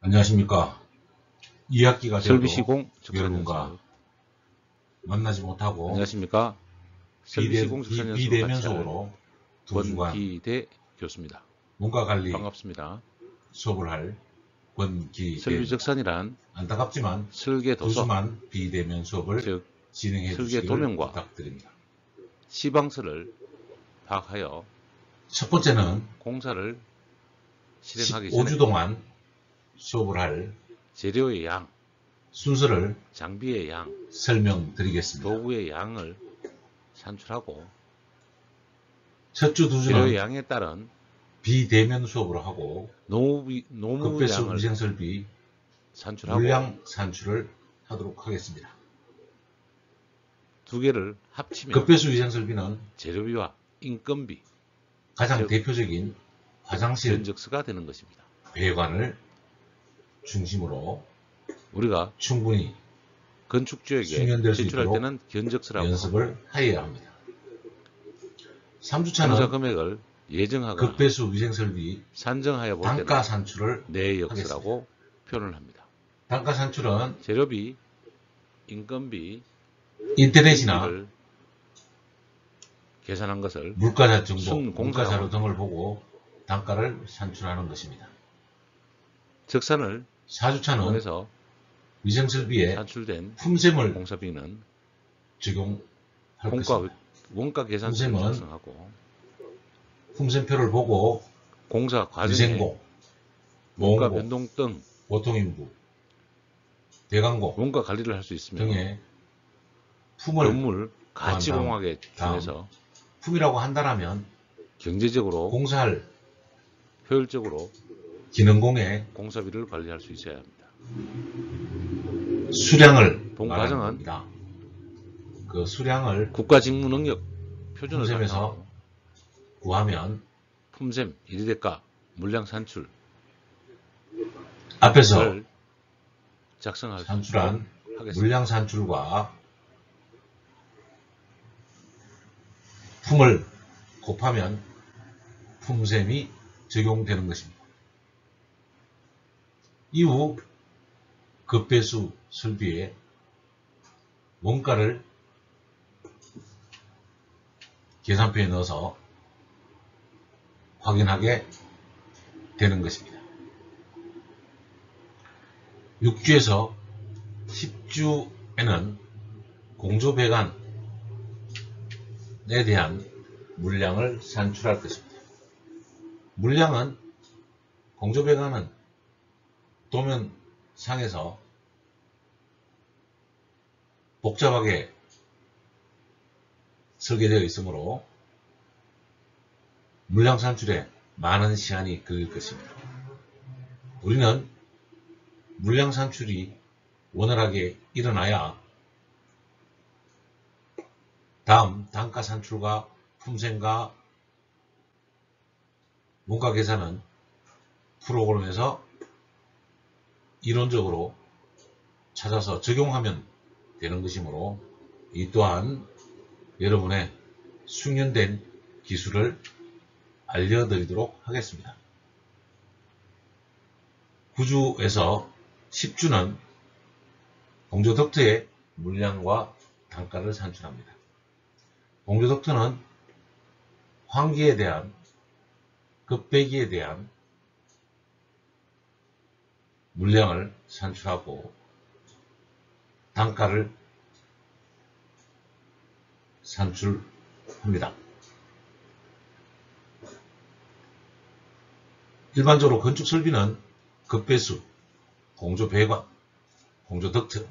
안녕하십니까. 2학기가 되어도 설비시공 여러분과 만나지 못하고 안녕하십니까. 설비시공 즉선연수 비대면속으로 두 주간 권기대 교수입니다. 문과관리 반갑습니다. 수업을 할 권기대. 설비적산이란 안타깝지만 설계 두 도서, 주만 비대면 수업을 즉 진행해 설계 주시기를 도면과 부탁드립니다. 시방서를 파악하여 첫 번째는 공사를 실행하기 15주 전에 동안 수업을 할 재료의 양, 순서를 장비의 양, 설명드리겠습니다. 도구의 양을 산출하고 첫 주 두 재료의 주는 양에 따른 비대면 수업으로 하고 노무 급배수 양을 위생설비 산출하고 물량 산출을 하도록 하겠습니다. 두 개를 합치면 급배수 위생설비는 재료비와 인건비, 가장 즉, 대표적인 화장실 견적서가 되는 것입니다. 배관을 중심으로 우리가 충분히 건축주에게 숙련될 수 제출할 있도록 때는 견적서라고 연습을 하여야 합니다. 공사 3주차는 금액을 예정하거나 급배수 위생설비 산정하여 볼 단가 때는 산출을 내역서라고 표현을 합니다. 단가 산출은 재료비, 인건비, 인터넷이나 비를 계산한 것을 물가자 정보, 순공사로 물가자료 등을 보고 단가를 산출하는 것입니다. 적산을 4주차는 통해서 위생설비에 산출된 품셈을 공사비는 적용할 것입니다. 원가 계산서를 품셈은 작성하고 품셈표를 보고 공사 과정에 위생고, 원가 보험고, 변동 등 보통인부, 대강고 원가 관리를 할 수 있으며 등의 품을 건물 가치공학에 다음 중에서 품이라고 한다면 경제적으로 공사할 효율적으로 기능공의 공사비를 관리할 수 있어야 합니다. 수량을 본 말하는 과정은 겁니다. 그 수량을 국가직무능력 표준을 품셈에서 사용하고 구하면 품셈, 일대가, 물량 산출 앞에서 을 작성할 수 산출한 하겠습니다. 물량 산출과 품을 곱하면 품셈이 적용되는 것입니다. 이후 급배수 설비의 원가를 계산표에 넣어서 확인하게 되는 것입니다. 6주에서 10주에는 공조배관에 대한 물량을 산출할 것입니다. 물량은 공조배관은 도면상에서 복잡하게 설계되어 있으므로 물량 산출에 많은 시간이 걸릴 것입니다. 우리는 물량 산출이 원활하게 일어나야 다음 단가 산출과 품셈과 원가 계산은 프로그램에서 이론적으로 찾아서 적용하면 되는 것이므로 이 또한 여러분의 숙련된 기술을 알려드리도록 하겠습니다. 9주에서 10주는 공조덕트의 물량과 단가를 산출합니다. 공조덕트는 환기에 대한, 급배기에 대한 물량을 산출하고 단가를 산출합니다. 일반적으로 건축설비는 급배수, 공조배관, 공조덕트,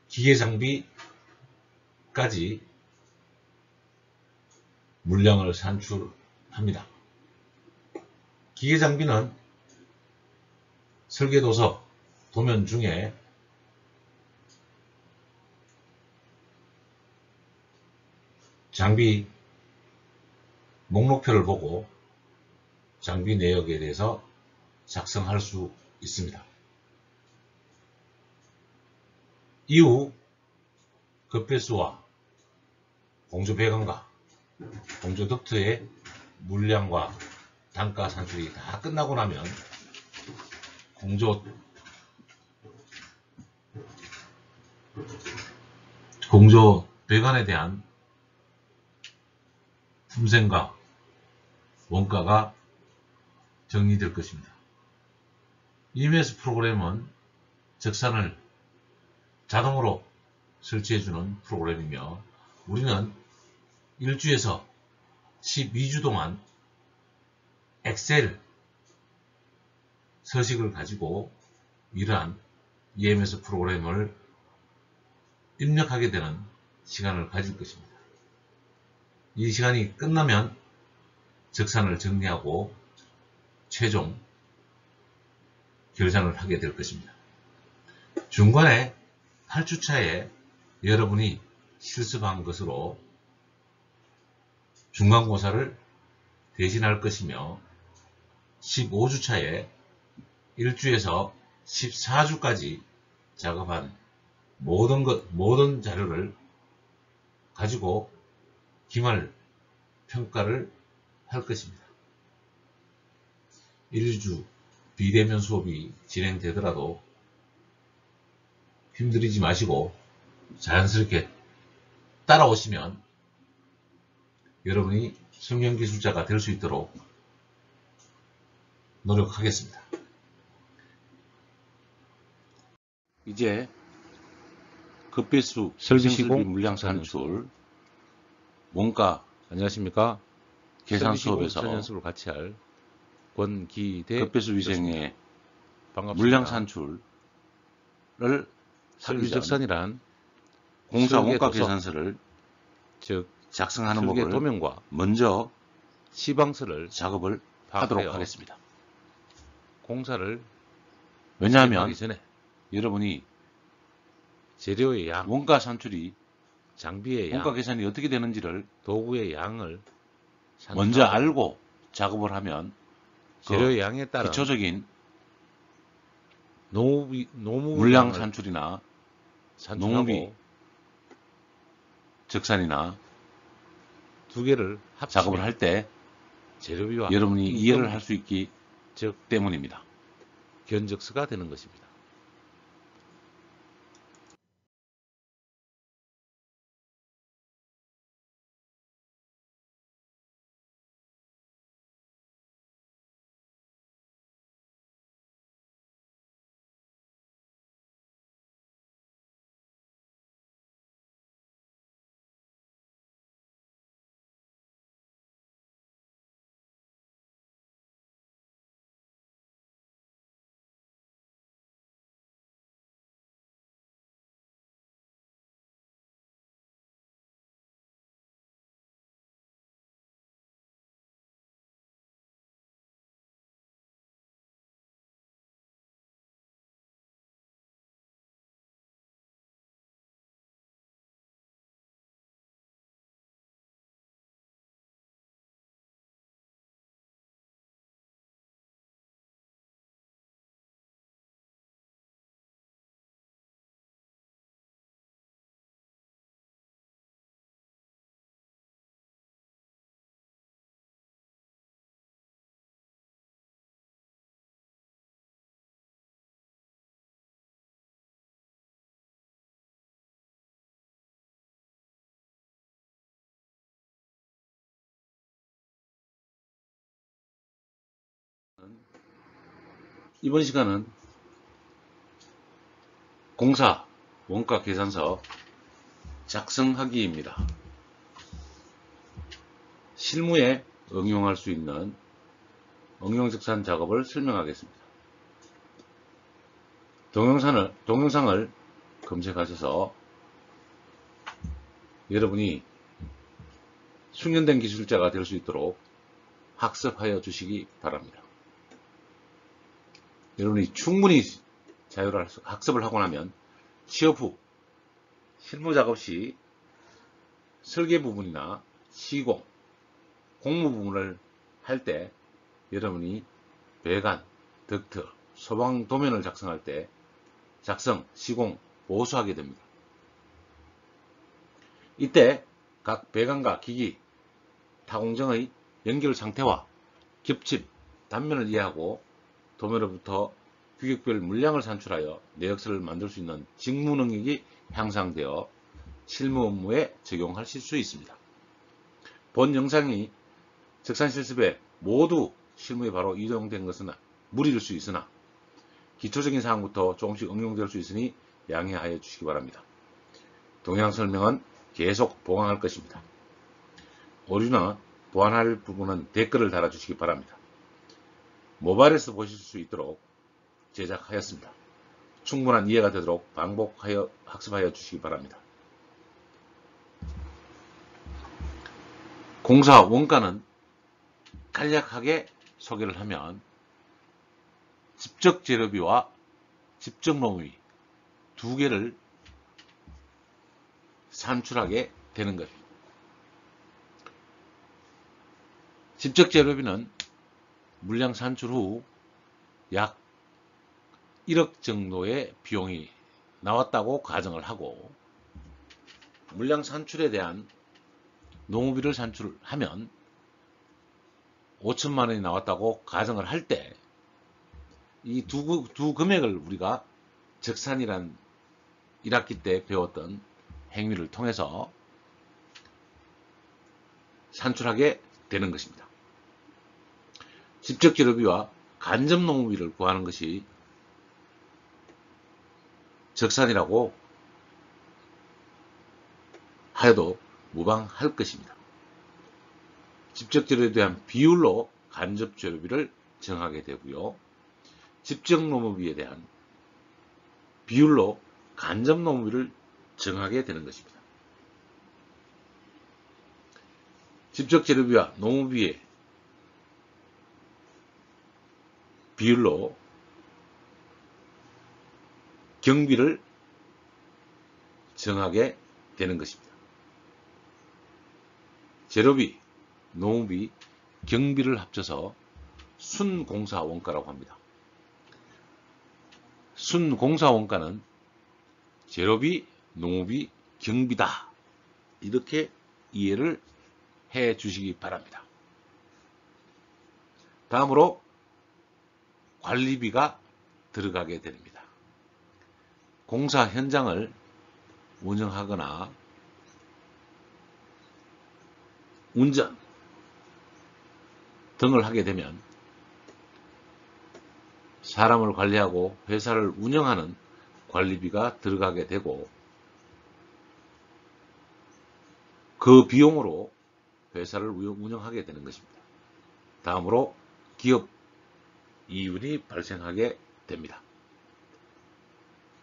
기계장비까지 물량을 산출합니다. 기계장비는 설계도서, 도면 중에 장비 목록표를 보고 장비 내역에 대해서 작성할 수 있습니다. 이후 급배수와 공조배관과 공조덕트의 물량과 단가 산출이 다 끝나고 나면 공조 배관에 대한 품셈과 원가가 정리될 것입니다. EMS 프로그램은 적산을 자동으로 설치해주는 프로그램이며 우리는 1주에서 12주 동안 엑셀 서식을 가지고 이러한 EMS 프로그램을 입력하게 되는 시간을 가질 것입니다. 이 시간이 끝나면 적산을 정리하고 최종 결산을 하게 될 것입니다. 중간에 8주차에 여러분이 실습한 것으로 중간고사를 대신할 것이며 15주차에 1주에서 14주까지 작업한 모든 자료를 가지고 기말 평가를 할 것입니다. 1주 비대면 수업이 진행되더라도 힘들이지 마시고 자연스럽게 따라오시면 여러분이 성형기술자가 될 수 있도록 노력하겠습니다. 이제 급배수 설비시공 물량 산출 원가 안녕하십니까? 계산 수업에서 연습을 같이 할 권기대 급배수 위생의 물량 산출을 설비 적산이란 공사 원가 계산서를 즉 작성하는 법을 도면과 먼저 시방서를 작업을 하도록 하겠습니다. 공사를 왜냐하면 전에 여러분이 재료의 양, 원가 산출이 장비의 양, 원가 계산이 어떻게 되는지를 도구의 양을 먼저 알고 작업을 하면 재료의 양에 따라 기초적인 물량 산출이나 농업이 적산이나 두 개를 작업을 할 때 재료비와 여러분이 이해를 할 수 있기 때문입니다. 견적서가 되는 것입니다. 이번 시간은 공사 원가 계산서 작성하기입니다. 실무에 응용할 수 있는 응용적산 작업을 설명하겠습니다. 동영상을 검색하셔서 여러분이 숙련된 기술자가 될 수 있도록 학습하여 주시기 바랍니다. 여러분이 충분히 자유를 학습을 하고 나면 취업 후 실무 작업 시 설계 부분이나 시공, 공무 부분을 할 때 여러분이 배관, 덕트, 소방 도면을 작성할 때 작성, 시공, 보수하게 됩니다. 이때 각 배관과 기기, 타공정의 연결 상태와 겹침, 단면을 이해하고 도면으로부터 규격별 물량을 산출하여 내역서를 만들 수 있는 직무 능력이 향상되어 실무 업무에 적용하실 수 있습니다. 본 영상이 적산실습에 모두 실무에 바로 이동된 것은 무리일 수 있으나 기초적인 사항부터 조금씩 응용될 수 있으니 양해하여 주시기 바랍니다. 동영 설명은 계속 보강할 것입니다. 오류나 보완할 부분은 댓글을 달아주시기 바랍니다. 모바일에서 보실 수 있도록 제작하였습니다. 충분한 이해가 되도록 반복하여 학습하여 주시기 바랍니다. 공사 원가는 간략하게 소개를 하면 직접 재료비와 직접 노무비 두 개를 산출하게 되는 것. 직접 재료비는 물량 산출 후 약 1억 정도의 비용이 나왔다고 가정을 하고, 물량 산출에 대한 노무비를 산출하면 5천만 원이 나왔다고 가정을 할 때 이 두 금액을 우리가 적산이란 1학기 때 배웠던 행위를 통해서 산출하게 되는 것입니다. 직접 재료비와 간접 노무비를 구하는 것이 적산이라고 하여도 무방할 것입니다. 직접 재료에 대한 비율로 간접 재료비를 정하게 되고요. 직접 노무비에 대한 비율로 간접 노무비를 정하게 되는 것입니다. 직접 재료비와 노무비의 비율로 경비를 정하게 되는 것입니다. 재료비, 노무비, 경비를 합쳐서 순공사원가라고 합니다. 순공사원가는 재료비, 노무비, 경비다. 이렇게 이해를 해 주시기 바랍니다. 다음으로 관리비가 들어가게 됩니다. 공사 현장을 운영하거나 운전 등을 하게 되면 사람을 관리하고 회사를 운영하는 관리비가 들어가게 되고, 그 비용으로 회사를 운영하게 되는 것입니다. 다음으로 기업 이윤이 발생하게 됩니다.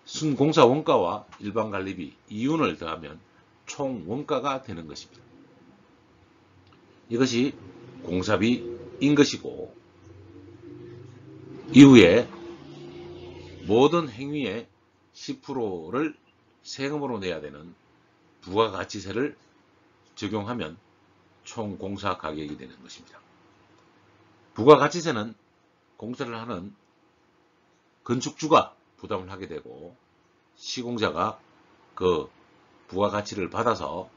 순공사 원가와 일반 관리비, 이윤을 더하면 총 원가가 되는 것입니다. 이것이 공사비인 것이고, 이후에 모든 행위의 10%를 세금으로 내야 되는 부가가치세를 적용하면 총 공사 가격이 되는 것입니다. 부가가치세는 공사를 하는 건축주가 부담을 하게 되고, 시공자가 그 부가가치를 받아서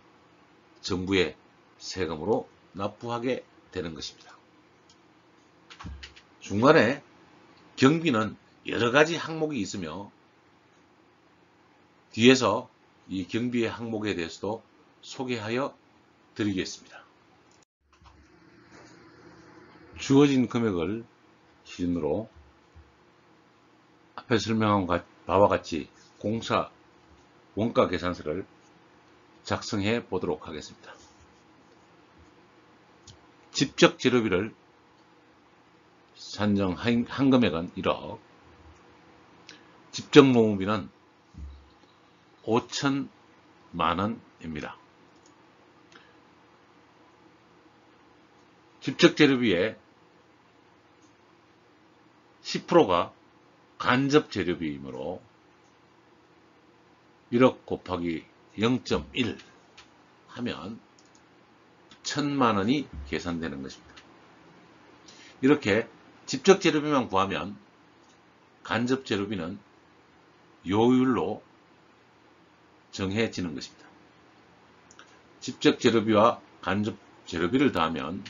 정부에 세금으로 납부하게 되는 것입니다. 중간에 경비는 여러가지 항목이 있으며, 뒤에서 이 경비의 항목에 대해서도 소개하여 드리겠습니다. 주어진 금액을 기준으로 앞에 설명한 바와 같이 공사 원가 계산서를 작성해 보도록 하겠습니다. 직접 재료비를 산정한 금액은 1억, 직접 노무비는 5천만 원입니다. 직접 재료비의 10%가 간접 재료비이므로 1억 곱하기 0.1 하면 1,000만 원이 계산되는 것입니다. 이렇게 직접 재료비만 구하면 간접 재료비는 요율로 정해지는 것입니다. 직접 재료비와 간접 재료비를 더하면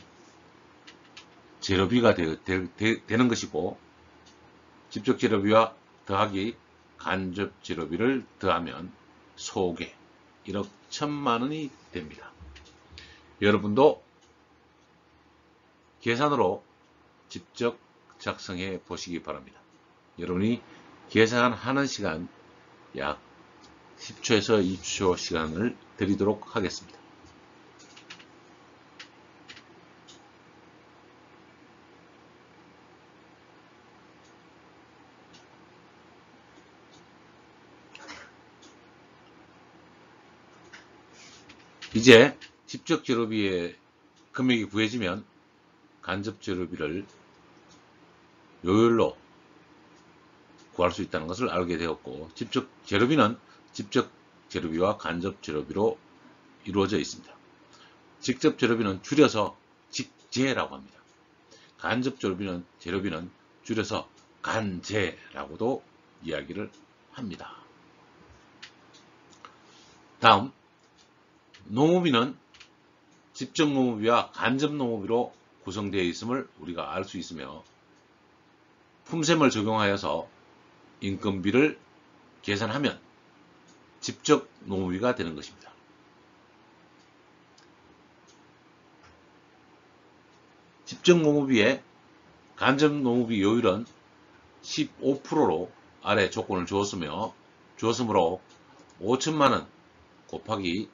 재료비가 되는 것이고, 직접 재료비와 더하기 간접 재료비를 더하면 소개 1억 1천만원이 됩니다. 여러분도 계산으로 직접 작성해 보시기 바랍니다. 여러분이 계산하는 시간 약 10초에서 20초 시간을 드리도록 하겠습니다. 이제 직접 재료비의 금액이 구해지면 간접 재료비를 요율로 구할 수 있다는 것을 알게 되었고, 직접 재료비는 직접 재료비와 간접 재료비로 이루어져 있습니다. 직접 재료비는 줄여서 직재라고 합니다. 간접 재료비는 줄여서 간재라고도 이야기를 합니다. 다음, 농업비는 직접 농업비와 간접 농업비로 구성되어 있음을 우리가 알 수 있으며, 품셈을 적용하여서 인건비를 계산하면 직접 농업비가 되는 것입니다. 직접 농업비의 간접 농업비 요율은 15%로 아래 조건을 주었으므로 5천만원 곱하기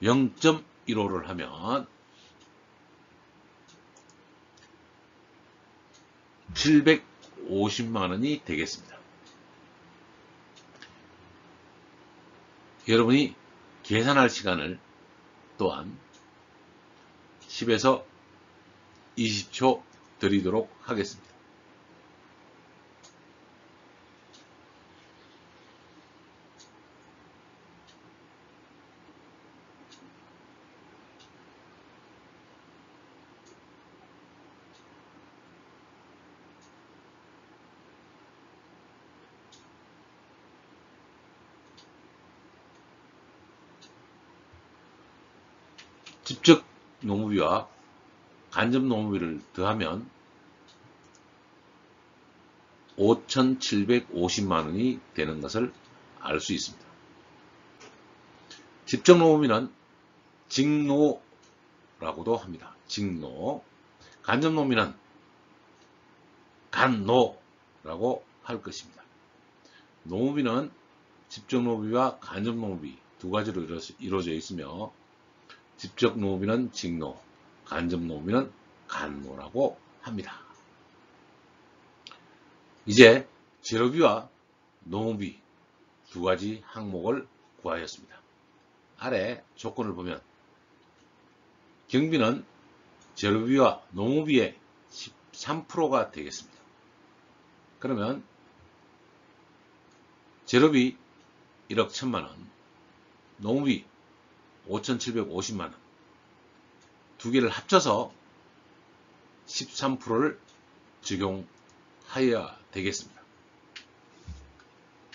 0.15를 하면 750만원이 되겠습니다. 여러분이 계산할 시간을 또한 10에서 20초 드리도록 하겠습니다. 직접 농업비와 간접 농업비를 더하면 5,750만원이 되는 것을 알 수 있습니다. 직접 농업비는 직노라고도 합니다. 직노. 간접 농업비는 간노라고 할 것입니다. 농업비는 직접 농업비와 간접 농업비 두 가지로 이루어져 있으며, 직접 농업비는 직노, 간접 농업비는 간노라고 합니다. 이제 재료비와 농업비 두 가지 항목을 구하였습니다. 아래 조건을 보면 경비는 재료비와 농업비의 13%가 되겠습니다. 그러면 재료비 1억 1천만원, 농업비 5,750만원, 두 개를 합쳐서 13%를 적용하여야 되겠습니다.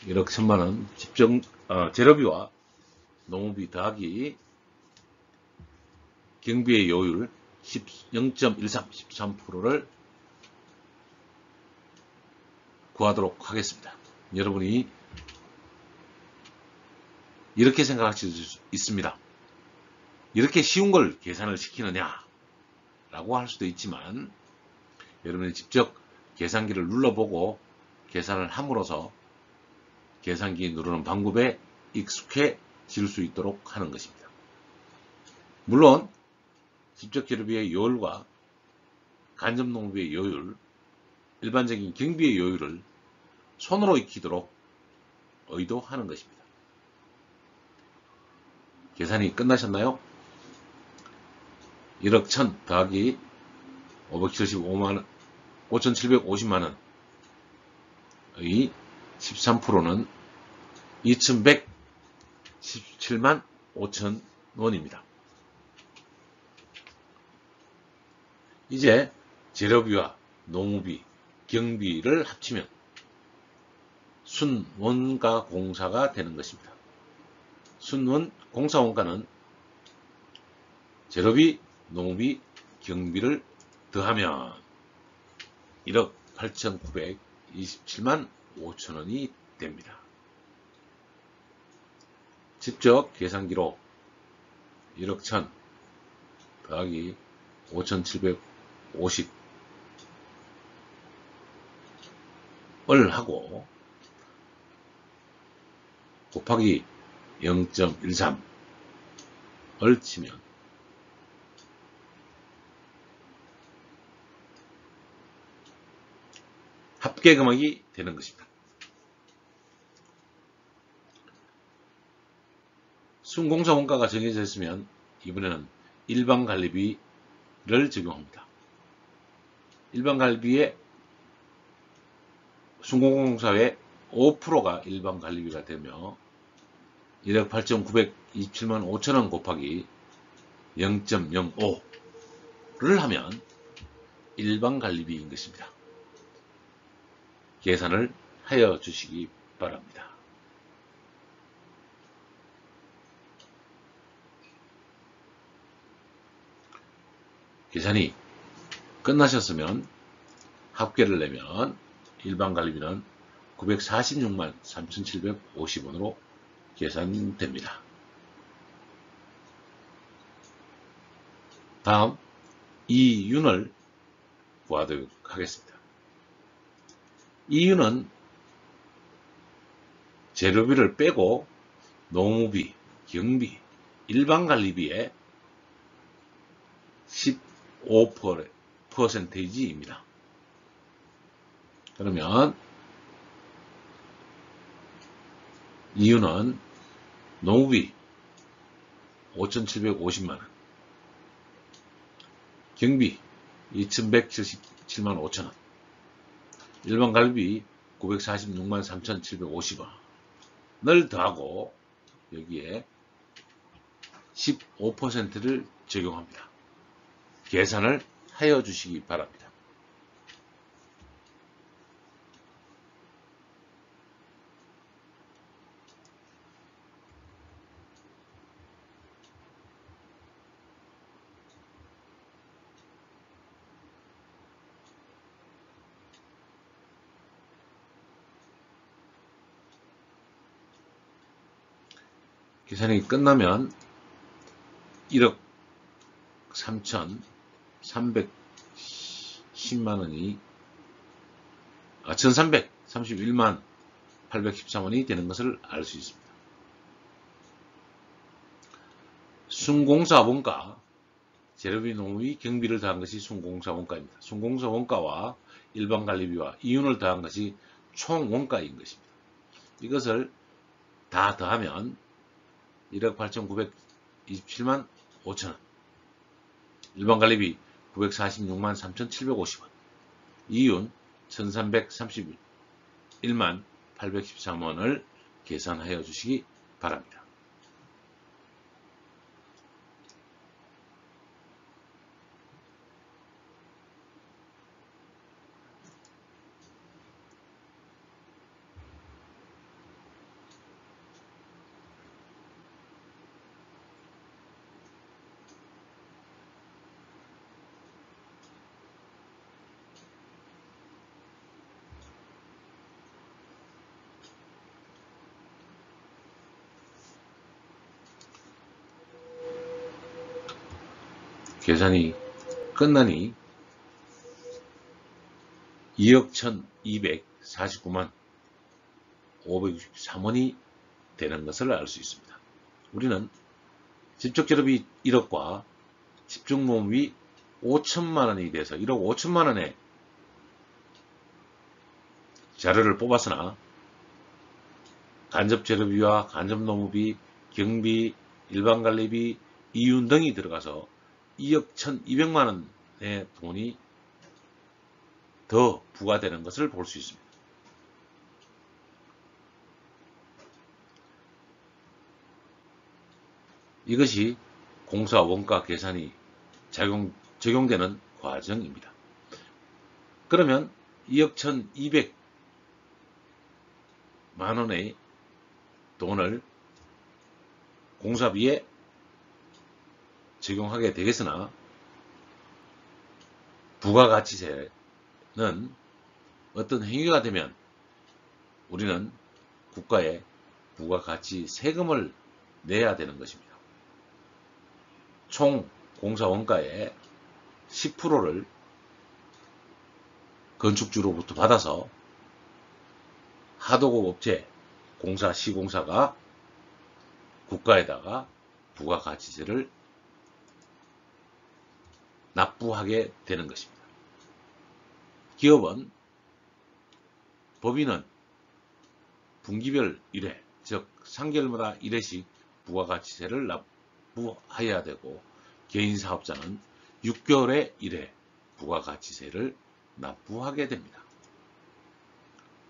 1억 1천만원 재료비와 농업비 더하기 경비의 요율 0.13, 13%를 구하도록 하겠습니다. 여러분이 이렇게 생각하실 수 있습니다. 이렇게 쉬운 걸 계산을 시키느냐 라고 할 수도 있지만, 여러분이 직접 계산기를 눌러보고 계산을 함으로써 계산기 누르는 방법에 익숙해질 수 있도록 하는 것입니다. 물론 직접 재료비의 요율과 간접 농업비의 요율, 일반적인 경비의 요율을 손으로 익히도록 의도하는 것입니다. 계산이 끝나셨나요? 1억 1000 더하기 575만원, 5,750만원의 13%는 2117만 5천원입니다. 이제 재료비와 농업비, 경비를 합치면 순원가 공사가 되는 것입니다. 순원 공사 원가는 재료비, 농업비, 경비를 더하면 1억 27만 5천원이 됩니다. 직접 계산기로 1억 1000 더하기 5750을 하고 곱하기 0.13을 치면 합계 금액이 되는 것입니다. 순공사 원가가 정해져 있으면 이번에는 일반 관리비를 적용합니다. 일반 관리비의 순공사의 5%가 일반 관리비가 되며 1억 8,927만 5천원 곱하기 0.05를 하면 일반 관리비인 것입니다. 계산을 하여 주시기 바랍니다. 계산이 끝나셨으면 합계를 내면 일반 관리비는 946만 3,750원으로 계산됩니다. 다음 이윤을 구하도록 하겠습니다. 이윤은 재료비를 빼고 노무비, 경비, 일반 관리비의 15%입니다. 그러면 이윤은 노무비 5,750만원, 경비 2,177만 5천원, 일반 관리비 946만 3,750원을 더하고 여기에 15%를 적용합니다. 계산을 하여 주시기 바랍니다. 계산이 끝나면 1억 3,310만원이 1,331만 813원이 되는 것을 알 수 있습니다. 순공사 원가, 재료비, 노무비, 경비를 더한 것이 순공사 원가입니다. 순공사 원가와 일반 관리비와 이윤을 더한 것이 총 원가인 것입니다. 이것을 다 더하면 1억 8,927만 5천원, 일반 관리비 946만 3,750원, 이윤 1,331만 813원을 계산하여 주시기 바랍니다. 계산이 끝나니 2억 1,249만 563원이 되는 것을 알 수 있습니다. 우리는 직접재료비 1억과 집중노무비 5천만원이 돼서 1억 5천만원의 자료를 뽑았으나 간접재료비와 간접노무비, 경비, 일반관리비, 이윤 등이 들어가서 2억 1,200만원의 돈이 더 부과되는 것을 볼 수 있습니다. 이것이 공사 원가 계산이 적용되는 과정입니다. 그러면 2억 1,200만원의 돈을 공사비에 적용하게 되겠으나 부가가치세는 어떤 행위가 되면 우리는 국가에 부가가치 세금을 내야 되는 것입니다. 총 공사 원가의 10%를 건축주로부터 받아서 하도급 업체, 공사, 시공사가 국가에다가 부가가치세를 납부하게 되는 것입니다. 기업은, 법인은 분기별 1회, 즉 3개월마다 1회씩 부가가치세를 납부해야 되고, 개인사업자는 6개월에 1회 부가가치세를 납부하게 됩니다.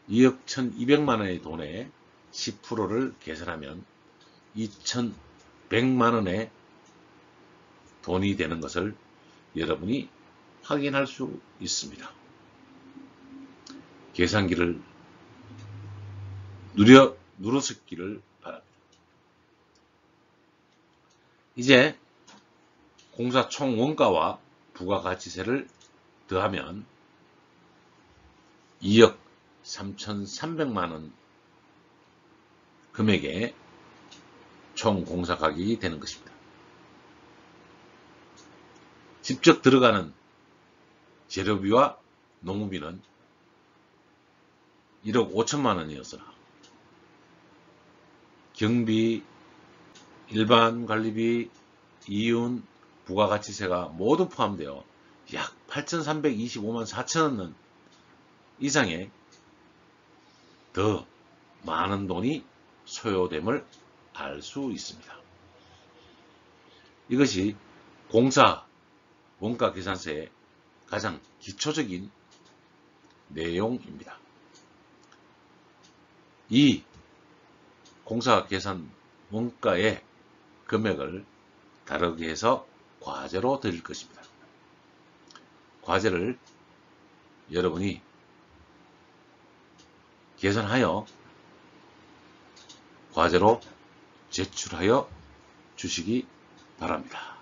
2억 1200만원의 돈에 10%를 계산하면 2100만원의 돈이 되는 것을 여러분이 확인할 수 있습니다. 계산기를 누르시기를 바랍니다. 이제 공사 총 원가와 부가가치세를 더하면 2억 3300만원 금액의 총 공사 가격이 되는 것입니다. 직접 들어가는 재료비와 노무비는 1억 5천만원이었으나 경비, 일반 관리비, 이윤, 부가가치세가 모두 포함되어 약 8,325만 4천원 이상의 더 많은 돈이 소요됨을 알 수 있습니다. 이것이 공사 원가 계산서의 가장 기초적인 내용입니다. 이 공사 계산 원가의 금액을 다르게 해서 과제로 드릴 것입니다. 과제를 여러분이 계산하여 과제로 제출하여 주시기 바랍니다.